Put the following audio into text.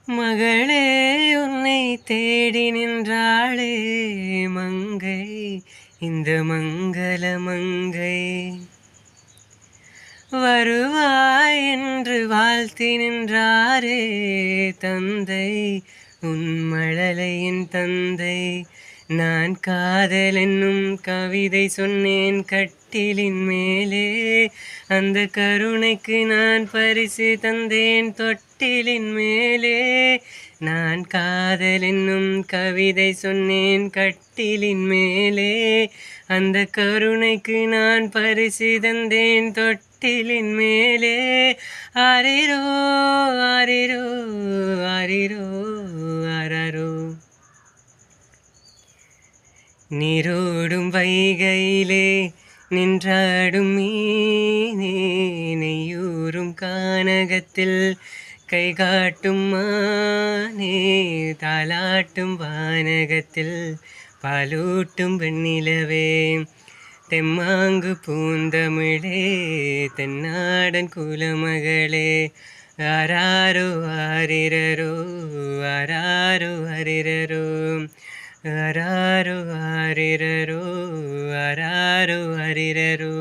மகளே உன்னை தேடி நின்றாளே மங்கை, இந்த மங்கள மங்கை. வருவாய் என்று வாழ்த்தி நின்றாரே தந்தை, உன் மழலையின் தந்தை. நான் காதல் என்னும் கவிதை சொன்னேன் கட்டிலின் மேலே, அந்த கருணைக்கு நான் பரிசு தந்தேன் தொட்டிலின் மேலே. நான் காதல் என்னும் கவிதை சொன்னேன் கட்டிலின் மேலே, அந்த கருணைக்கு நான் பரிசு தந்தேன் தொட்டிலின் மேலே. ஆரிரோ ஆரிரோ ஆரிரோ ஆராரோ. நீரோடும் வைகையிலே நின்றாடும் மீனே, நெய்யூரும் கானகத்தில் கை காட்டும் மானே, தாலாட்டும் வானகத்தில் பாலூட்டும் வெண்ணிலவே. தெம்மாங்கு பூந்தமிழே தென்னாடன் குலமகளே, ஆராரோ ஆரிரரோ ஆராரோ ஆரிரரோ ஆராரோ ஆரிரரோ ஆராரோ ஆரிரரோ.